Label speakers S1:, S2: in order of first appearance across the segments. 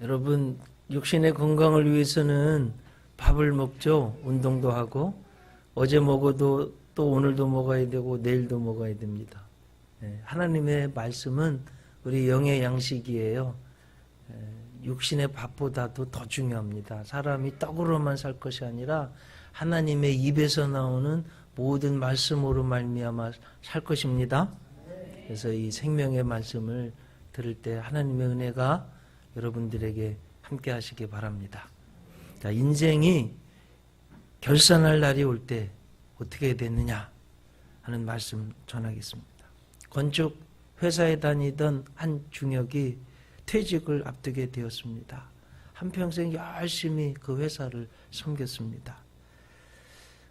S1: 여러분, 육신의 건강을 위해서는 밥을 먹죠. 운동도 하고 어제 먹어도 또 오늘도 먹어야 되고 내일도 먹어야 됩니다. 하나님의 말씀은 우리 영의 양식이에요. 육신의 밥보다도 더 중요합니다. 사람이 떡으로만 살 것이 아니라 하나님의 입에서 나오는 모든 말씀으로 말미암아 살 것입니다. 그래서 이 생명의 말씀을 들을 때 하나님의 은혜가 여러분들에게 함께 하시기 바랍니다. 자, 인생이 결산할 날이 올 때 어떻게 됐느냐 하는 말씀 전하겠습니다. 건축 회사에 다니던 한 중역이 퇴직을 앞두게 되었습니다. 한평생 열심히 그 회사를 섬겼습니다.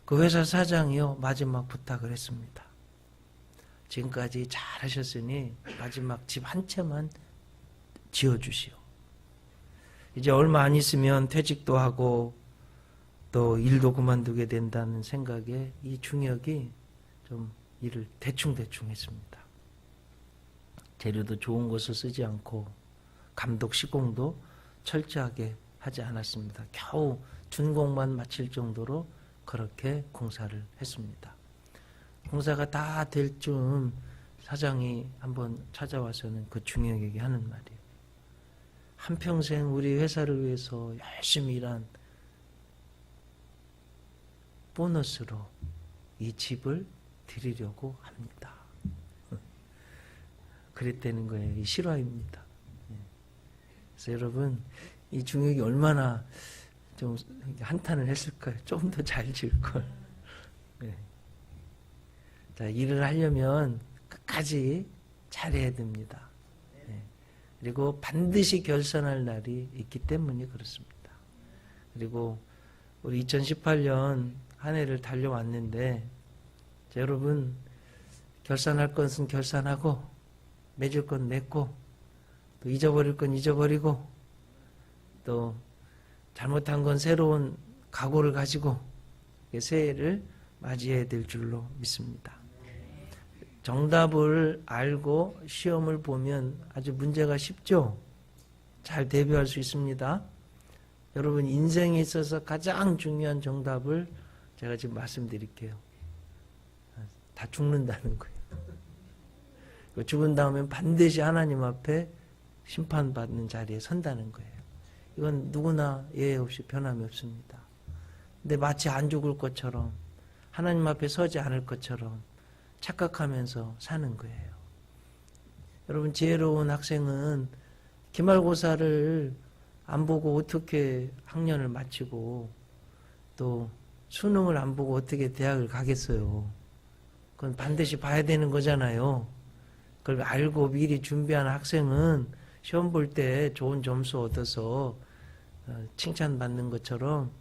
S1: 그 회사 사장이요, 마지막 부탁을 했습니다. 지금까지 잘 하셨으니 마지막 집 한 채만 지어주시오. 이제 얼마 안 있으면 퇴직도 하고 또 일도 그만두게 된다는 생각에 이 중역이 좀 일을 대충 했습니다. 재료도 좋은 것을 쓰지 않고 감독 시공도 철저하게 하지 않았습니다. 겨우 준공만 마칠 정도로 그렇게 공사를 했습니다. 공사가 다 될 쯤 사장이 한번 찾아와서는 그 중역에게 하는 말이에요. 한평생 우리 회사를 위해서 열심히 일한 보너스로 이 집을 드리려고 합니다. 그랬다는 거예요. 이 실화입니다. 그래서 여러분, 이 중역이 얼마나 좀 한탄을 했을까요? 좀 더 잘 지을걸. 자, 일을 하려면 끝까지 잘해야 됩니다. 그리고 반드시 결산할 날이 있기 때문에 그렇습니다. 그리고 우리 2018년 한 해를 달려왔는데, 자, 여러분, 결산할 것은 결산하고 맺을 건 맺고 또 잊어버릴 건 잊어버리고 또 잘못한 건 새로운 각오를 가지고 새해를 맞이해야 될 줄로 믿습니다. 정답을 알고 시험을 보면 아주 문제가 쉽죠? 잘 대비할 수 있습니다. 여러분, 인생에 있어서 가장 중요한 정답을 제가 지금 말씀드릴게요. 다 죽는다는 거예요. 죽은 다음에 반드시 하나님 앞에 심판받는 자리에 선다는 거예요. 이건 누구나 예외 없이 변함이 없습니다. 근데 마치 안 죽을 것처럼 하나님 앞에 서지 않을 것처럼 착각하면서 사는 거예요. 여러분, 지혜로운 학생은 기말고사를 안 보고 어떻게 학년을 마치고 또 수능을 안 보고 어떻게 대학을 가겠어요. 그건 반드시 봐야 되는 거잖아요. 그걸 알고 미리 준비한 학생은 시험 볼 때 좋은 점수 얻어서 칭찬받는 것처럼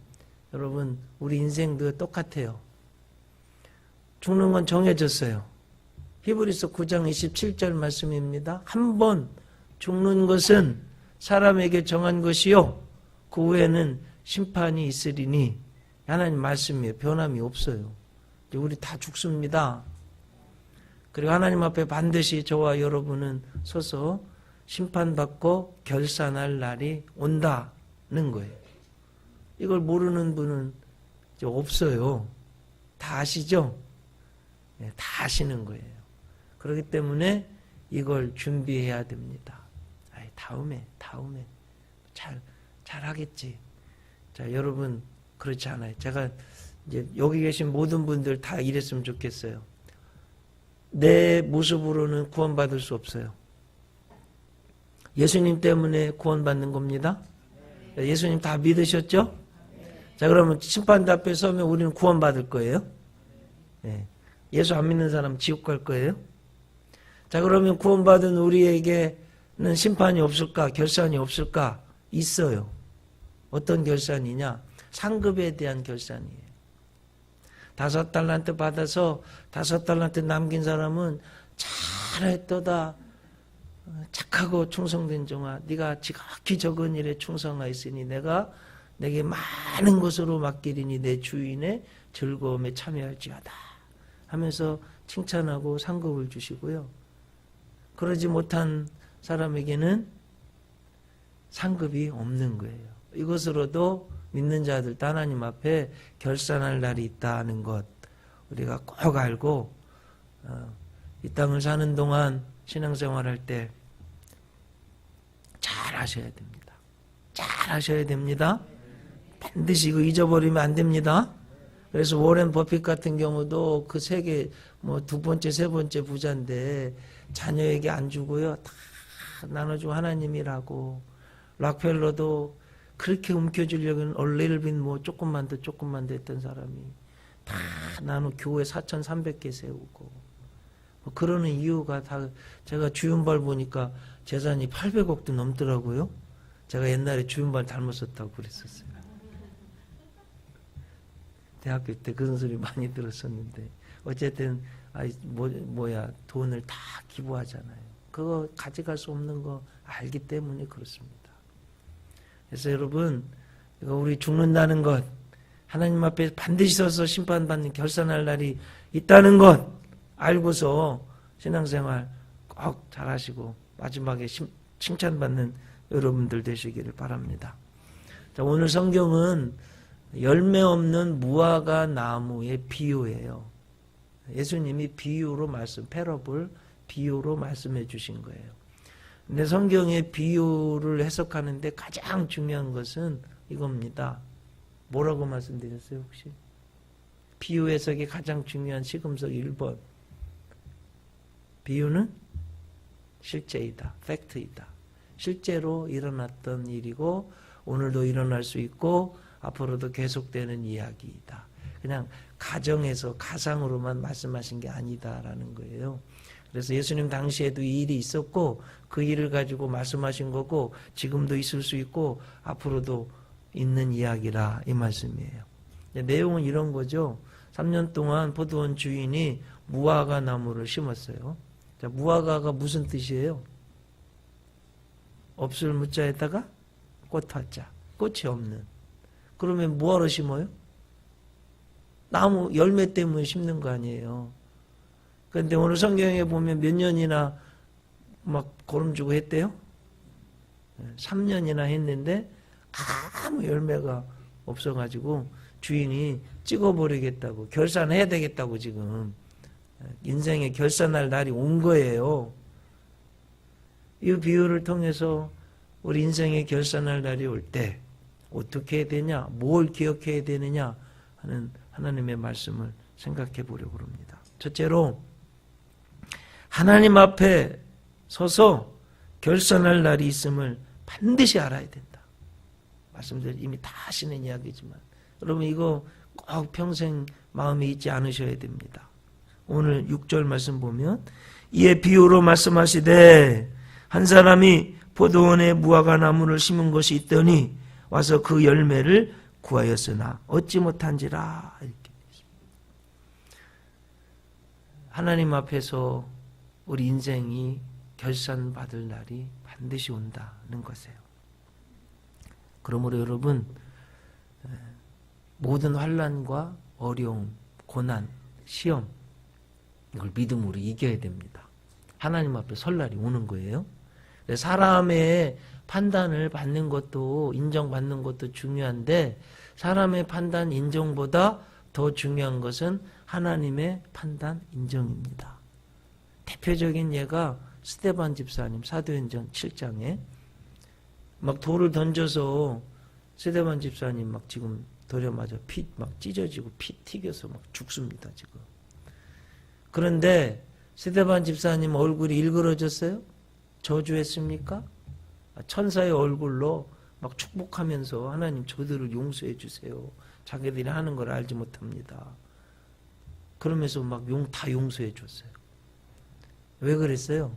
S1: 여러분, 우리 인생도 똑같아요. 죽는 건 정해졌어요. 히브리서 9장 27절 말씀입니다. 한 번 죽는 것은 사람에게 정한 것이요, 그 후에는 심판이 있으리니, 하나님 말씀이에요. 변함이 없어요. 우리 다 죽습니다. 그리고 하나님 앞에 반드시 저와 여러분은 서서 심판받고 결산할 날이 온다는 거예요. 이걸 모르는 분은 이제 없어요. 다 아시죠? 네, 다 아시는 거예요. 그렇기 때문에 이걸 준비해야 됩니다. 아이, 다음에 잘 하겠지. 자, 여러분, 그렇지 않아요. 제가 이제 여기 계신 모든 분들 다 이랬으면 좋겠어요. 내 모습으로는 구원받을 수 없어요. 예수님 때문에 구원받는 겁니다. 예수님 다 믿으셨죠? 자, 그러면 심판대 앞에 서면 우리는 구원받을 거예요. 네. 예수 안 믿는 사람 지옥 갈 거예요. 자, 그러면 구원받은 우리에게는 심판이 없을까? 결산이 없을까? 있어요. 어떤 결산이냐? 상급에 대한 결산이에요. 5달란트 받아서 5달란트 남긴 사람은 잘했도다, 착하고 충성된 종아, 네가 지극히 적은 일에 충성하였으니 내가 내게 많은 것으로 맡기리니 내 주인의 즐거움에 참여할지어다 하면서 칭찬하고 상급을 주시고요. 그러지 못한 사람에게는 상급이 없는 거예요. 이것으로도 믿는 자들 하나님 앞에 결산할 날이 있다는 것 우리가 꼭 알고 이 땅을 사는 동안 신앙생활할 때 잘 하셔야 됩니다. 잘 하셔야 됩니다. 반드시 이거 잊어버리면 안 됩니다. 그래서 워렌 버핏 같은 경우도 그 세계 두 번째, 세 번째 부자인데 자녀에게 안 주고요. 다 나눠주고 하나님이라고. 락펠러도 그렇게 움켜쥐려고는 얼레일빈 조금만 더 했던 사람이 다 나눠 교회 4,300개 세우고 그러는 이유가 다 제가 주윤발 보니까 재산이 800억도 넘더라고요. 제가 옛날에 주윤발 닮았었다고 그랬었어요. 대학교 때 그런 소리 많이 들었었는데 어쨌든 돈을 다 기부하잖아요. 그거 가져갈 수 없는 거 알기 때문에 그렇습니다. 그래서 여러분 이거 우리 죽는다는 것 하나님 앞에 반드시 서서 심판받는 결산할 날이 있다는 것 알고서 신앙생활 꼭 잘하시고 마지막에 칭찬받는 여러분들 되시기를 바랍니다. 자, 오늘 성경은 열매 없는 무화과 나무의 비유예요. 예수님이 비유로 패러블 비유로 말씀해 주신 거예요. 근데 성경의 비유를 해석하는데 가장 중요한 것은 이겁니다. 뭐라고 말씀드렸어요 혹시? 비유 해석의 가장 중요한 시금석 1번. 비유는 실제이다. 팩트이다. 실제로 일어났던 일이고 오늘도 일어날 수 있고 앞으로도 계속되는 이야기이다. 그냥 가정에서 가상으로만 말씀하신 게 아니다라는 거예요. 그래서 예수님 당시에도 이 일이 있었고 그 일을 가지고 말씀하신 거고 지금도 있을 수 있고 앞으로도 있는 이야기라 이 말씀이에요. 내용은 이런 거죠. 3년 동안 포도원 주인이 무화과 나무를 심었어요. 자, 무화과가 무슨 뜻이에요? 없을 무자에다가 꽃화자. 꽃이 없는. 그러면 뭐하러 심어요? 나무 열매 때문에 심는 거 아니에요. 그런데 오늘 성경에 보면 몇 년이나 거름 주고 했대요? 3년이나 했는데 아무 열매가 없어가지고 주인이 찍어버리겠다고 결산해야 되겠다고 지금 인생에 결산할 날이 온 거예요. 이 비유를 통해서 우리 인생에 결산할 날이 올 때 어떻게 해야 되냐, 뭘 기억해야 되느냐 하는 하나님의 말씀을 생각해 보려고 합니다. 첫째로 하나님 앞에 서서 결산할 날이 있음을 반드시 알아야 된다. 말씀드린 이미 다 하시는 이야기지만 여러분 이거 꼭 평생 마음에 잊지 않으셔야 됩니다. 오늘 6절 말씀 보면 이에 비유로 말씀하시되 한 사람이 포도원에 무화과 나무를 심은 것이 있더니 와서 그 열매를 구하였으나 얻지 못한지라 이렇게 되십니다. 하나님 앞에서 우리 인생이 결산받을 날이 반드시 온다는 것이에요. 그러므로 여러분 모든 환난과 어려움, 고난, 시험 이걸 믿음으로 이겨야 됩니다. 하나님 앞에 설 날이 오는 거예요. 사람의 판단을 받는 것도 인정받는 것도 중요한데 사람의 판단 인정보다 더 중요한 것은 하나님의 판단 인정입니다. 대표적인 예가 스데반 집사님 사도행전 7장에 막 돌을 던져서 스데반 집사님 막 지금 돌에 맞아 피 막 찢어지고 피 튀겨서 막 죽습니다 지금. 그런데 스데반 집사님 얼굴이 일그러졌어요? 저주했습니까? 천사의 얼굴로 막 축복하면서 하나님 저들을 용서해 주세요. 자기들이 하는 걸 알지 못합니다. 그러면서 막 다 용서해 줬어요. 왜 그랬어요?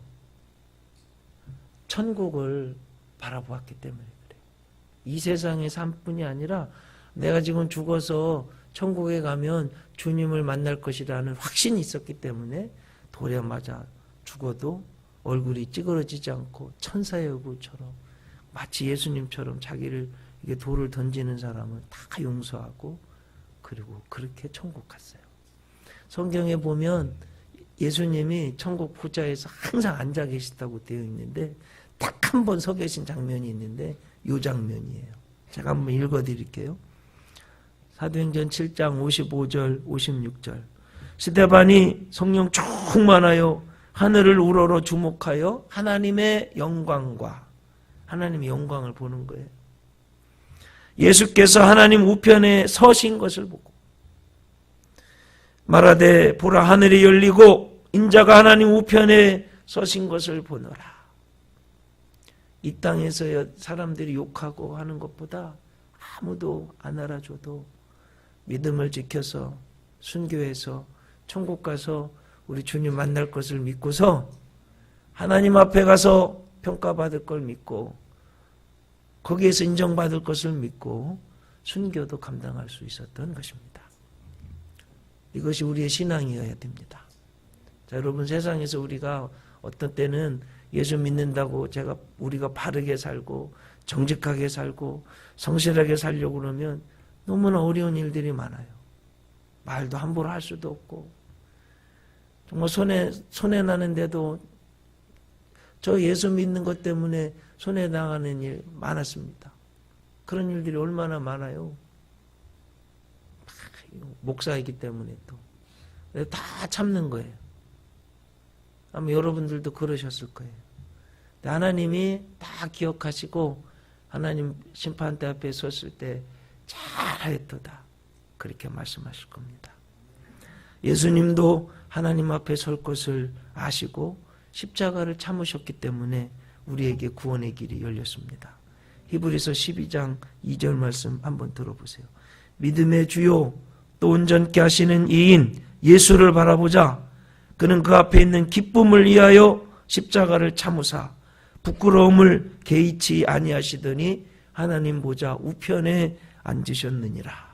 S1: 천국을 바라보았기 때문에 그래요. 이 세상의 삶뿐이 아니라 내가 지금 죽어서 천국에 가면 주님을 만날 것이라는 확신이 있었기 때문에 돌에 맞아 죽어도 얼굴이 찌그러지지 않고 천사의 얼굴처럼 마치 예수님처럼 자기를 이게 돌을 던지는 사람을 다 용서하고 그리고 그렇게 천국 갔어요. 성경에 보면 예수님이 천국 보좌에서 항상 앉아 계시다고 되어 있는데 딱 한 번 서 계신 장면이 있는데 이 장면이에요. 제가 한번 읽어드릴게요. 사도행전 7장 55절 56절. 스데반이 성령 충만하여 하늘을 우러러 주목하여 하나님의 영광과 하나님의 영광을 보는 거예요. 예수께서 하나님 우편에 서신 것을 보고 말하되 보라 하늘이 열리고 인자가 하나님 우편에 서신 것을 보노라. 이 땅에서 사람들이 욕하고 하는 것보다 아무도 안 알아줘도 믿음을 지켜서 순교해서 천국 가서 우리 주님 만날 것을 믿고서 하나님 앞에 가서 평가받을 걸 믿고 거기에서 인정받을 것을 믿고 순교도 감당할 수 있었던 것입니다. 이것이 우리의 신앙이어야 됩니다. 자, 여러분 세상에서 우리가 어떤 때는 예수 믿는다고 우리가 바르게 살고 정직하게 살고 성실하게 살려고 그러면 너무나 어려운 일들이 많아요. 말도 함부로 할 수도 없고 정말 손해 나는데도 저 예수 믿는 것 때문에 손해 나가는 일 많았습니다. 그런 일들이 얼마나 많아요. 목사이기 때문에 또 다 참는 거예요. 아마 여러분들도 그러셨을 거예요. 하나님이 다 기억하시고 하나님 심판대 앞에 섰을 때 잘하였도다 그렇게 말씀하실 겁니다. 예수님도 하나님 앞에 설 것을 아시고 십자가를 참으셨기 때문에 우리에게 구원의 길이 열렸습니다. 히브리서 12장 2절 말씀 한번 들어보세요. 믿음의 주요 또 온전케 하시는 이인 예수를 바라보자. 그는 그 앞에 있는 기쁨을 위하여 십자가를 참으사 부끄러움을 개의치 아니하시더니 하나님 보좌 우편에 앉으셨느니라.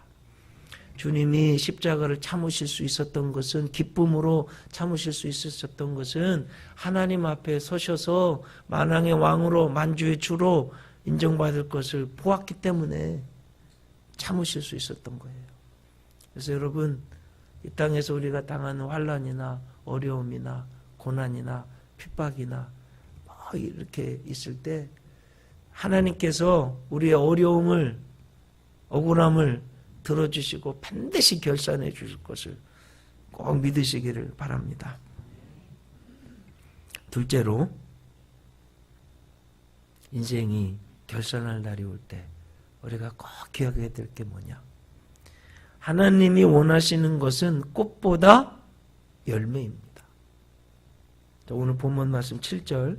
S1: 주님이 십자가를 참으실 수 있었던 것은 기쁨으로 참으실 수 있었던 것은 하나님 앞에 서셔서 만왕의 왕으로 만주의 주로 인정받을 것을 보았기 때문에 참으실 수 있었던 거예요. 그래서 여러분 이 땅에서 우리가 당하는 환난이나 어려움이나 고난이나 핍박이나 뭐 이렇게 있을 때 하나님께서 우리의 어려움을 억울함을 들어주시고 반드시 결산해 주실 것을 꼭 믿으시기를 바랍니다. 둘째로 인생이 결산할 날이 올 때 우리가 꼭 기억해야 될 게 뭐냐? 하나님이 원하시는 것은 꽃보다 열매입니다. 오늘 본문 말씀 7절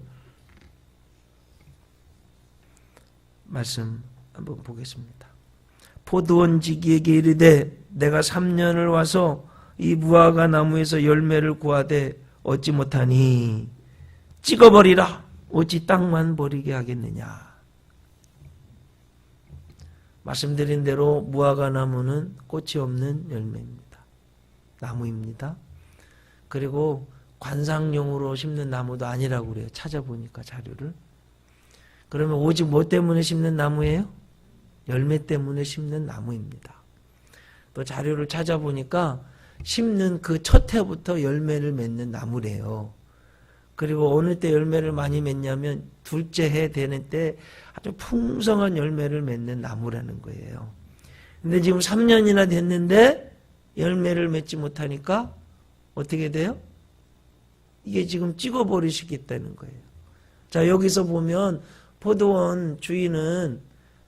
S1: 말씀 한번 보겠습니다. 포도원지기에게 이르되 내가 3년을 와서 이 무화과 나무에서 열매를 구하되 얻지 못하니 찍어버리라. 오직 땅만 버리게 하겠느냐. 말씀드린 대로 무화과 나무는 꽃이 없는 열매입니다. 나무입니다. 그리고 관상용으로 심는 나무도 아니라고 그래요. 찾아보니까 자료를. 그러면 오직 뭐 때문에 심는 나무예요? 열매 때문에 심는 나무입니다. 또 자료를 찾아보니까 심는 그 첫 해부터 열매를 맺는 나무래요. 그리고 어느 때 열매를 많이 맺냐면 둘째 해 되는 때 아주 풍성한 열매를 맺는 나무라는 거예요. 근데 지금 3년이나 됐는데 열매를 맺지 못하니까 어떻게 돼요? 이게 지금 찍어버리시겠다는 거예요. 자, 여기서 보면 포도원 주인은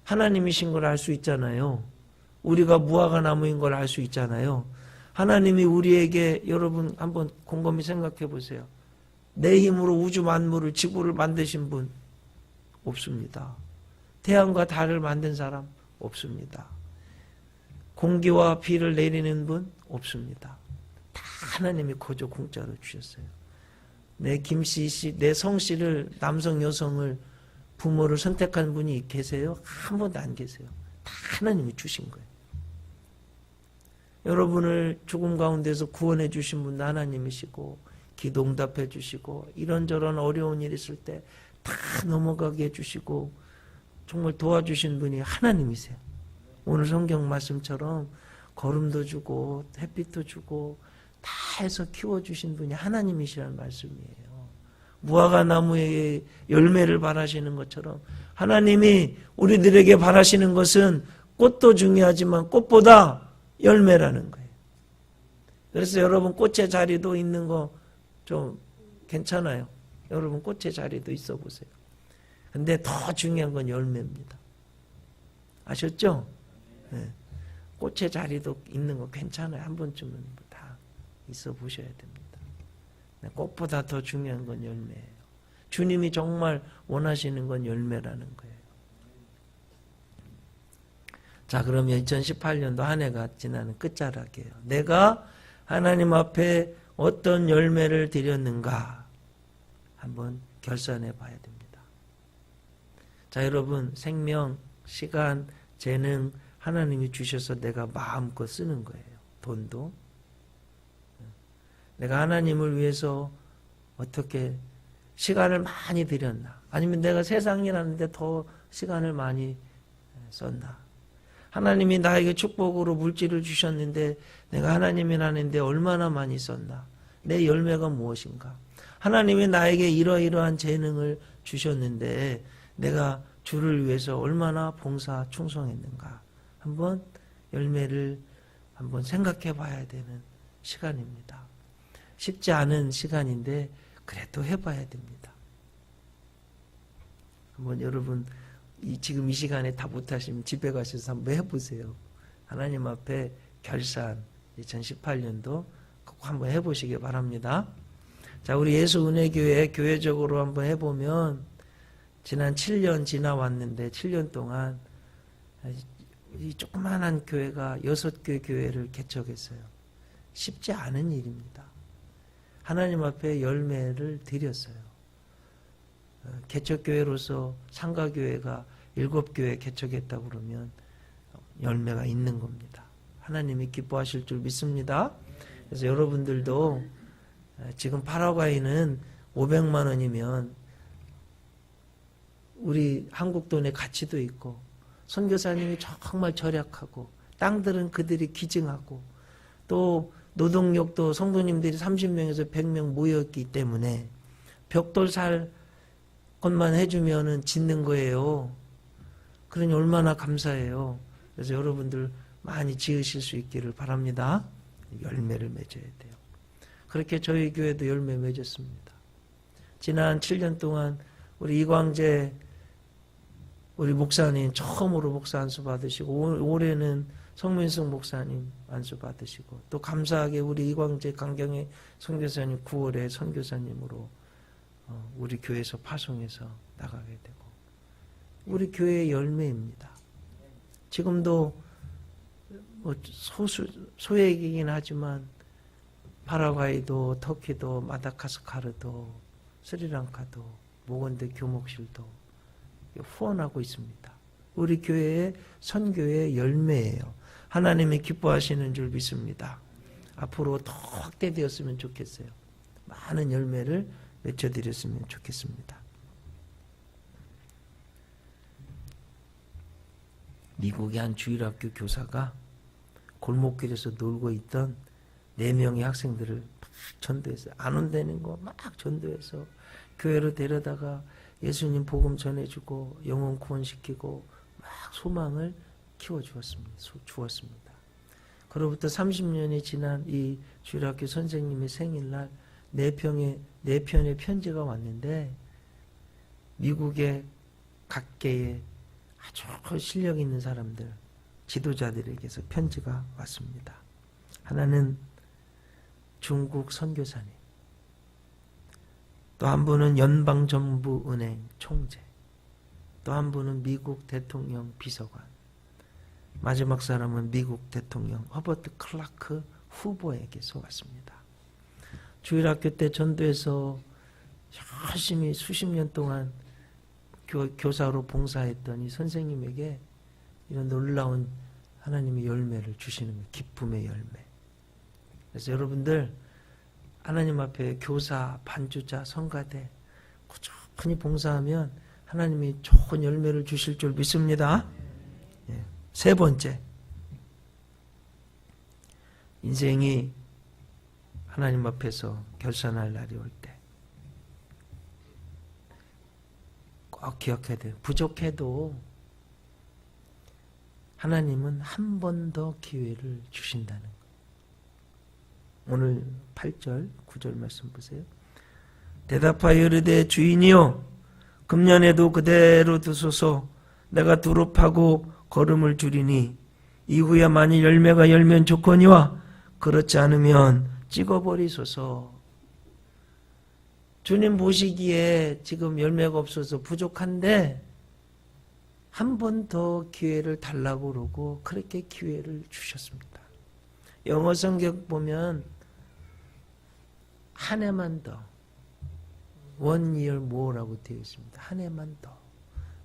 S1: 하나님이신 걸 알 수 있잖아요. 우리가 무화과 나무인 걸 알 수 있잖아요. 하나님이 우리에게 여러분 한번 곰곰이 생각해 보세요. 내 힘으로 우주 만물을 지구를 만드신 분 없습니다. 태양과 달을 만든 사람 없습니다. 공기와 비를 내리는 분 없습니다. 다 하나님이 거저 공짜로 주셨어요. 내 김씨, 내 성씨를 남성 여성을 부모를 선택한 분이 계세요? 한 번도 안 계세요. 다 하나님이 주신 거예요. 여러분을 죽음 가운데서 구원해 주신 분도 하나님이시고 기도 응답해 주시고 이런저런 어려운 일 있을 때 다 넘어가게 해주시고 정말 도와주신 분이 하나님이세요. 오늘 성경 말씀처럼 걸음도 주고 햇빛도 주고 다 해서 키워주신 분이 하나님이시라는 말씀이에요. 무화과 나무의 열매를 바라시는 것처럼 하나님이 우리들에게 바라시는 것은 꽃도 중요하지만 꽃보다 열매라는 거예요. 그래서 여러분 꽃의 자리도 있는 거 좀 괜찮아요. 여러분 꽃의 자리도 있어 보세요. 근데 더 중요한 건 열매입니다. 아셨죠? 네. 꽃의 자리도 있는 거 괜찮아요. 한 번쯤은 다 있어 보셔야 됩니다. 네. 꽃보다 더 중요한 건 열매예요. 주님이 정말 원하시는 건 열매라는 거예요. 자, 그러면 2018년도 한 해가 지나는 끝자락이에요. 내가 하나님 앞에 어떤 열매를 드렸는가 한번 결산해 봐야 됩니다. 자, 여러분 생명, 시간, 재능 하나님이 주셔서 내가 마음껏 쓰는 거예요. 돈도. 내가 하나님을 위해서 어떻게 시간을 많이 들였나? 아니면 내가 세상 일하는데 더 시간을 많이 썼나? 하나님이 나에게 축복으로 물질을 주셨는데 내가 하나님이 하는데 얼마나 많이 썼나? 내 열매가 무엇인가? 하나님이 나에게 이러이러한 재능을 주셨는데 내가 주를 위해서 얼마나 봉사 충성했는가? 한번 열매를 한번 생각해 봐야 되는 시간입니다. 쉽지 않은 시간인데 그래도 해봐야 됩니다. 한번 여러분 지금 이 시간에 다 못하시면 집에 가셔서 한번 해보세요. 하나님 앞에 결산 2018년도 꼭 한번 해보시기 바랍니다. 자, 우리 예수은혜교회 교회적으로 한번 해보면 지난 7년 지나왔는데 7년 동안 이 조그만한 교회가 6개 교회를 개척했어요. 쉽지 않은 일입니다. 하나님 앞에 열매를 드렸어요. 개척교회로서 상가교회가 7교회 개척했다고 그러면 열매가 있는 겁니다. 하나님이 기뻐하실 줄 믿습니다. 그래서 여러분들도 지금 파라과이는 500만 원이면 우리 한국 돈의 가치도 있고 선교사님이 정말 절약하고 땅들은 그들이 기증하고 또 노동력도 성도님들이 30명에서 100명 모였기 때문에 벽돌 살 것만 해주면은 짓는 거예요. 그러니 얼마나 감사해요. 그래서 여러분들 많이 지으실 수 있기를 바랍니다. 열매를 맺어야 돼요. 그렇게 저희 교회도 열매 맺었습니다. 지난 7년 동안 우리 이광재 우리 목사님 처음으로 목사 안수 받으시고 올해는 성민숙 목사님 안수 받으시고 또 감사하게 우리 이광재 강경의 선교사님 9월에 선교사님으로 우리 교회에서 파송해서 나가게 되고 우리 교회의 열매입니다. 지금도 뭐 소액이긴 하지만 파라과이도 터키도 마다가스카르도 스리랑카도 모건대 교목실도 후원하고 있습니다. 우리 교회의 선교의 열매예요. 하나님이 기뻐하시는 줄 믿습니다. 앞으로 더 확대되었으면 좋겠어요. 많은 열매를 맺혀드렸으면 좋겠습니다. 미국의 한 주일학교 교사가 골목길에서 놀고 있던 4명의 학생들을 전도했어요. 안 온다는 거 막 전도해서 교회로 데려다가 예수님 복음 전해주고 영혼 구원시키고 막 소망을 주었습니다. 그로부터 30년이 지난 이 주일학교 선생님의 생일날 4편의 편지가 왔는데 미국의 각계의 아주 실력 있는 사람들, 지도자들에게서 편지가 왔습니다. 하나는 중국 선교사님, 또 한 분은 연방정부은행 총재, 또 한 분은 미국 대통령 비서관, 마지막 사람은 미국 대통령 허버트 클라크 후보에게서 왔습니다. 주일학교 때 전도해서 열심히 수십 년 동안 교사로 봉사했던 이 선생님에게 이런 놀라운 하나님의 열매를 주시는 거예요. 기쁨의 열매. 그래서 여러분들 하나님 앞에 교사, 반주자, 성가대 꾸준히 봉사하면 하나님이 좋은 열매를 주실 줄 믿습니다. 세 번째, 인생이 하나님 앞에서 결산할 날이 올 때 기억해야 돼요. 부족해도 하나님은 한 번 더 기회를 주신다는 거예요. 오늘 8절, 9절 말씀 보세요. 대답하여 이르되 주인이여 금년에도 그대로 두소서. 내가 두릅하고 거름을 줄이니 이후에 만일 열매가 열면 좋거니와 그렇지 않으면 찍어버리소서. 주님 보시기에 지금 열매가 없어서 부족한데 한 번 더 기회를 달라고 그러고 그렇게 기회를 주셨습니다. 영어 성경 보면 한 해만 더, one year more라고 되어 있습니다. 한 해만 더,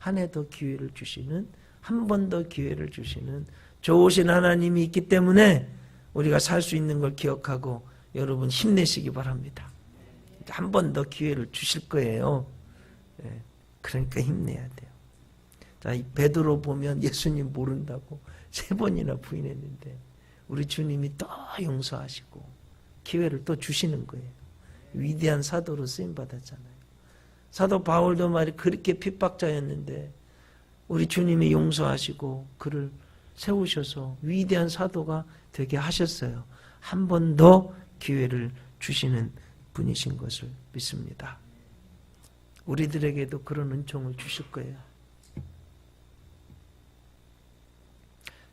S1: 한 해 더 기회를 주시는, 한 번 더 기회를 주시는 좋으신 하나님이 있기 때문에 우리가 살 수 있는 걸 기억하고 여러분 힘내시기 바랍니다. 한 번 더 기회를 주실 거예요. 그러니까 힘내야 돼요. 자, 베드로 보면 예수님 모른다고 3번이나 부인했는데 우리 주님이 또 용서하시고 기회를 또 주시는 거예요. 위대한 사도로 쓰임받았잖아요. 사도 바울도 말이 그렇게 핍박자였는데 우리 주님이 용서하시고 그를 세우셔서 위대한 사도가 되게 하셨어요. 한 번 더 기회를 주시는 분이신 것을 믿습니다. 우리들에게도 그런 은총을 주실 거예요.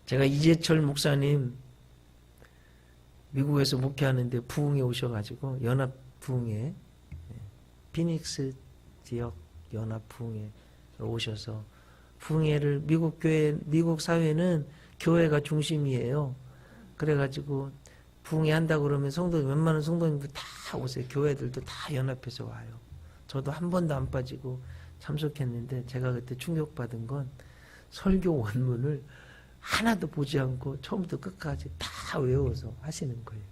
S1: 제가 이재철 목사님 미국에서 목회하는데 부흥에 오셔가지고 연합 부흥회, 피닉스 지역 연합 부흥회 오셔서 부흥회를 미국 교회, 미국 사회는 교회가 중심이에요. 그래가지고 부흥회 한다 그러면 성도님, 웬만한 성도님들 다 오세요. 교회들도 다 연합해서 와요. 저도 한 번도 안 빠지고 참석했는데 제가 그때 충격받은 건 설교 원문을 하나도 보지 않고 처음부터 끝까지 다 외워서 하시는 거예요.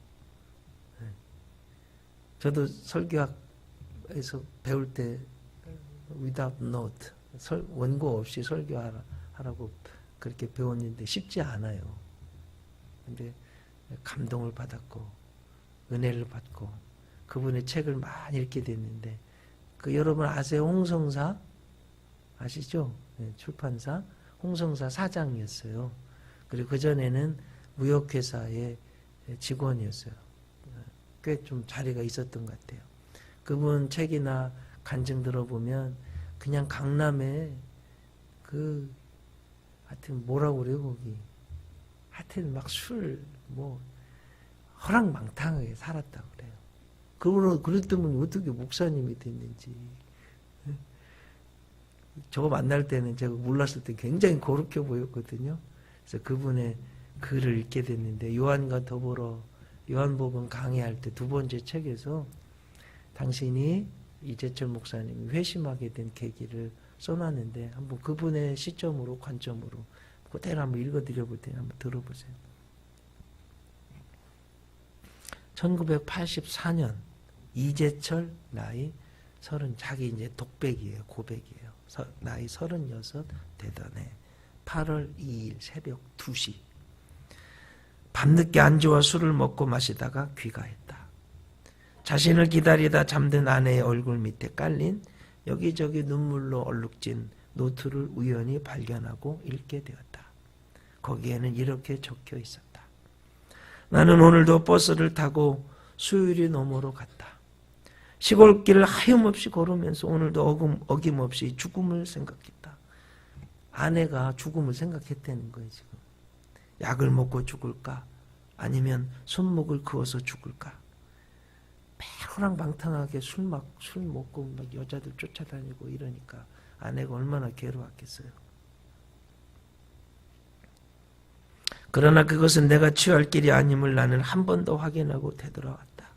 S1: 저도 설교학에서 배울 때 without note, 원고 없이 설교하라고 그렇게 배웠는데 쉽지 않아요. 근데 감동을 받았고 은혜를 받고 그분의 책을 많이 읽게 됐는데 그 여러분 아세요? 홍성사 아시죠? 네, 출판사 홍성사 사장이었어요. 그리고 그전에는 무역회사의 직원이었어요. 꽤 좀 자리가 있었던 것 같아요. 그분 책이나 간증 들어보면 그냥 강남에 하여튼 뭐라고 그래요 거기. 하여튼 막 술 허랑방탕하게 살았다고 그래요. 그분은 그랬던 분이 어떻게 목사님이 됐는지. 저거 만날 때는 제가 몰랐을 때 굉장히 고룩해 보였거든요. 그래서 그분의 글을 읽게 됐는데 요한과 더불어 요한복음 강의할 때 2번째 책에서 당신이 이재철 목사님이 회심하게 된 계기를 써놨는데 한번 그분의 시점으로 관점으로 그대로 한번 읽어드려 볼 테니 한번 들어보세요. 1984년 이재철 나이 30, 자기 이제 독백이에요. 고백이에요. 나이 36 되던 해 8월 2일 새벽 2시 밤늦게 안주와 술을 먹고 마시다가 귀가했다. 자신을 기다리다 잠든 아내의 얼굴 밑에 깔린 여기저기 눈물로 얼룩진 노트를 우연히 발견하고 읽게 되었다. 거기에는 이렇게 적혀 있었다. 나는 오늘도 버스를 타고 수유리 너머로 갔다. 시골길을 하염없이 걸으면서 오늘도 어김없이 죽음을 생각했다. 아내가 죽음을 생각했다는 거예요. 지금 약을 먹고 죽을까 아니면 손목을 그어서 죽을까. 호랑방탕하게 술 먹고 막 여자들 쫓아다니고 이러니까 아내가 얼마나 괴로웠겠어요. 그러나 그것은 내가 취할 길이 아님을 나는 한 번 더 확인하고 되돌아왔다.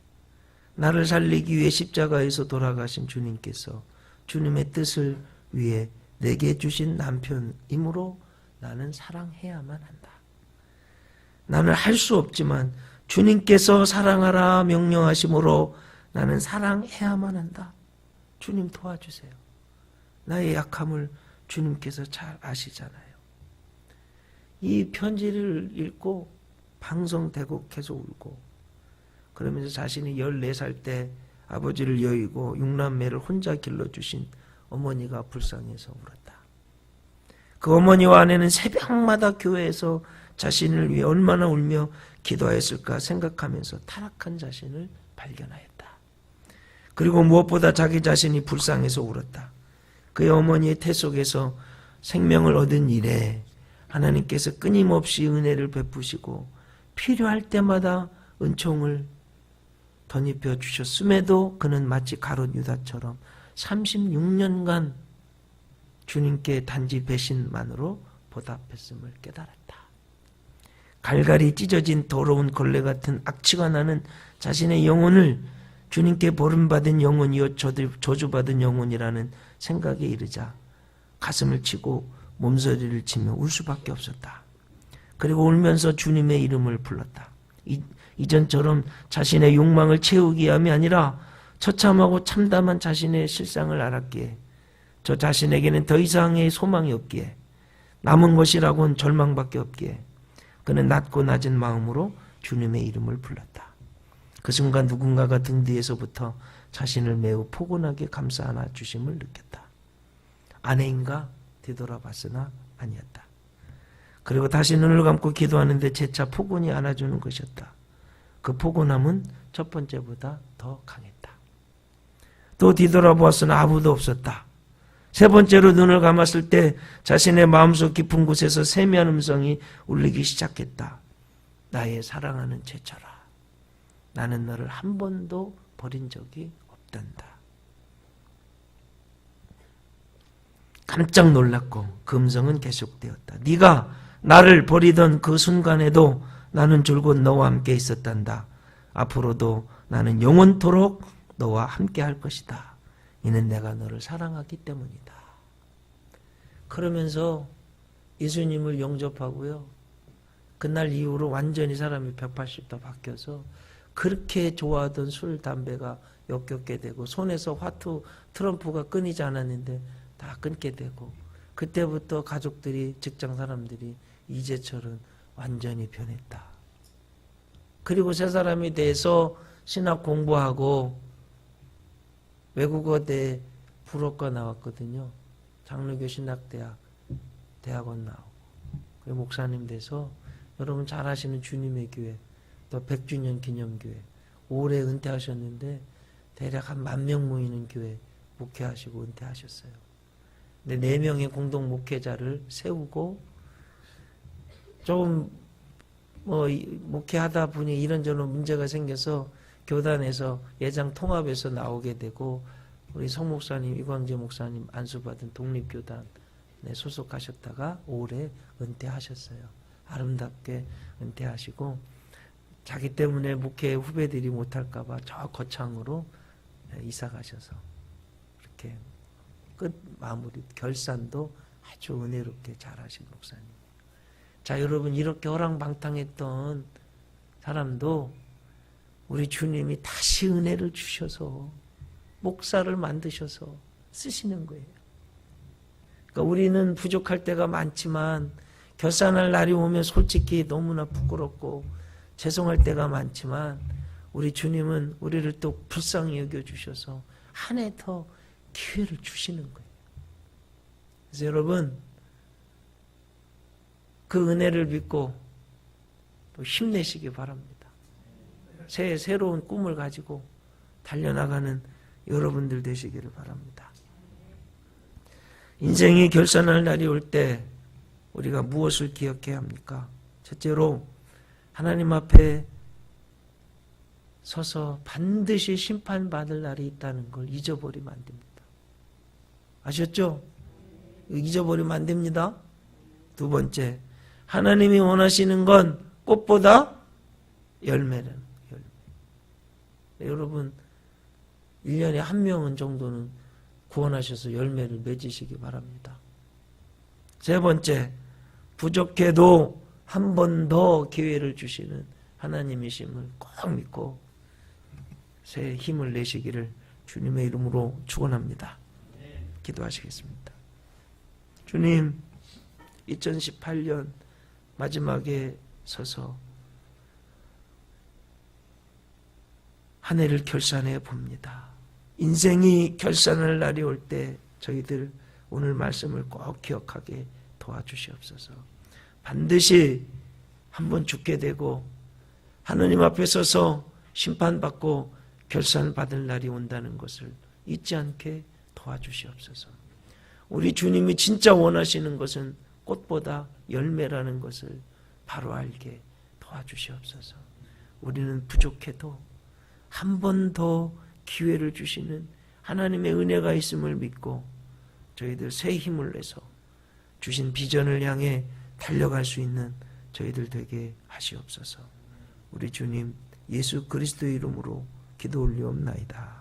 S1: 나를 살리기 위해 십자가에서 돌아가신 주님께서 주님의 뜻을 위해 내게 주신 남편이므로 나는 사랑해야만 한다. 나는 할 수 없지만 주님께서 사랑하라 명령하심으로 나는 사랑해야만 한다. 주님 도와주세요. 나의 약함을 주님께서 잘 아시잖아요. 이 편지를 읽고 방송되고 계속 울고 그러면서 자신이 14살 때 아버지를 여의고 6남매를 혼자 길러주신 어머니가 불쌍해서 울었다. 그 어머니와 아내는 새벽마다 교회에서 자신을 위해 얼마나 울며 기도하였을까 생각하면서 타락한 자신을 발견하였다. 그리고 무엇보다 자기 자신이 불쌍해서 울었다. 그의 어머니의 태 속에서 생명을 얻은 이래 하나님께서 끊임없이 은혜를 베푸시고 필요할 때마다 은총을 덧입혀 주셨음에도 그는 마치 가롯 유다처럼 36년간 주님께 단지 배신만으로 보답했음을 깨달았다. 갈갈이 찢어진 더러운 걸레 같은 악취가 나는 자신의 영혼을 주님께 버림받은 영혼이요 저주받은 영혼이라는 생각에 이르자 가슴을 치고 몸서리를 치며 울 수밖에 없었다. 그리고 울면서 주님의 이름을 불렀다. 이전처럼 자신의 욕망을 채우기 위함이 아니라 처참하고 참담한 자신의 실상을 알았기에 저 자신에게는 더 이상의 소망이 없기에 남은 것이라고는 절망밖에 없기에 그는 낮고 낮은 마음으로 주님의 이름을 불렀다. 그 순간 누군가가 등 뒤에서부터 자신을 매우 포근하게 감싸 안아주심을 느꼈다. 아내인가 뒤돌아봤으나 아니었다. 그리고 다시 눈을 감고 기도하는데 재차 포근히 안아주는 것이었다. 그 포근함은 첫 번째보다 더 강했다. 또 뒤돌아보았으나 아무도 없었다. 세 번째로 눈을 감았을 때 자신의 마음속 깊은 곳에서 세미한 음성이 울리기 시작했다. 나의 사랑하는 제철아, 나는 너를 한 번도 버린 적이 없단다. 깜짝 놀랐고 그 음성은 계속되었다. 네가 나를 버리던 그 순간에도 나는 줄곧 너와 함께 있었단다. 앞으로도 나는 영원토록 너와 함께 할 것이다. 이는 내가 너를 사랑하기 때문이다. 그러면서 예수님을 영접하고요. 그날 이후로 완전히 사람이 180도 바뀌어서 그렇게 좋아하던 술, 담배가 역겹게 되고 손에서 화투, 트럼프가 끊이지 않았는데 다 끊게 되고 그때부터 가족들이, 직장 사람들이 이제철은 완전히 변했다. 그리고 세 사람이 돼서 신학 공부하고 외국어대 불어과 나왔거든요. 장로교 신학대학 대학원 나오고 그리고 목사님 돼서 여러분 잘 아시는 주님의 교회 또 100주년 기념교회 올해 은퇴하셨는데 대략 한 10,000명 모이는 교회 목회하시고 은퇴하셨어요. 근데 4명의 공동 목회자를 세우고 조금 목회하다 보니 이런저런 문제가 생겨서 교단에서 예장 통합에서 나오게 되고 우리 성 목사님, 이광재 목사님 안수받은 독립교단에 소속하셨다가 올해 은퇴하셨어요. 아름답게 은퇴하시고 자기 때문에 목회 후배들이 못할까 봐 저 거창으로 이사 가셔서 이렇게 끝 마무리 결산도 아주 은혜롭게 잘하신 목사님. 자, 여러분 이렇게 허랑방탕했던 사람도 우리 주님이 다시 은혜를 주셔서 목사를 만드셔서 쓰시는 거예요. 그러니까 우리는 부족할 때가 많지만 결산할 날이 오면 솔직히 너무나 부끄럽고 죄송할 때가 많지만 우리 주님은 우리를 또 불쌍히 여겨주셔서 한 해 더 기회를 주시는 거예요. 그래서 여러분 그 은혜를 믿고 또 힘내시기 바랍니다. 새로운 꿈을 가지고 달려나가는 여러분들 되시기를 바랍니다. 인생이 결산할 날이 올 때 우리가 무엇을 기억해야 합니까? 첫째로 하나님 앞에 서서 반드시 심판받을 날이 있다는 걸 잊어버리면 안 됩니다. 아셨죠? 잊어버리면 안 됩니다. 두 번째, 하나님이 원하시는 건 꽃보다 열매는 열매. 여러분 1년에 한 명은 정도는 구원하셔서 열매를 맺으시기 바랍니다. 세 번째, 부족해도 한 번 더 기회를 주시는 하나님이심을 꼭 믿고 새 힘을 내시기를 주님의 이름으로 축원합니다. 기도하시겠습니다. 주님, 2018년 마지막에 서서 한 해를 결산해 봅니다. 인생이 결산할 날이 올 때 저희들 오늘 말씀을 꼭 기억하게 도와주시옵소서. 반드시 한번 죽게 되고 하느님 앞에 서서 심판받고 결산받을 날이 온다는 것을 잊지 않게 도와주시옵소서. 우리 주님이 진짜 원하시는 것은 꽃보다 열매라는 것을 바로 알게 도와주시옵소서. 우리는 부족해도 한 번 더 기회를 주시는 하나님의 은혜가 있음을 믿고 저희들 새 힘을 내서 주신 비전을 향해 달려갈 수 있는 저희들 되게 하시옵소서. 우리 주님 예수 그리스도의 이름으로 기도 올리옵나이다.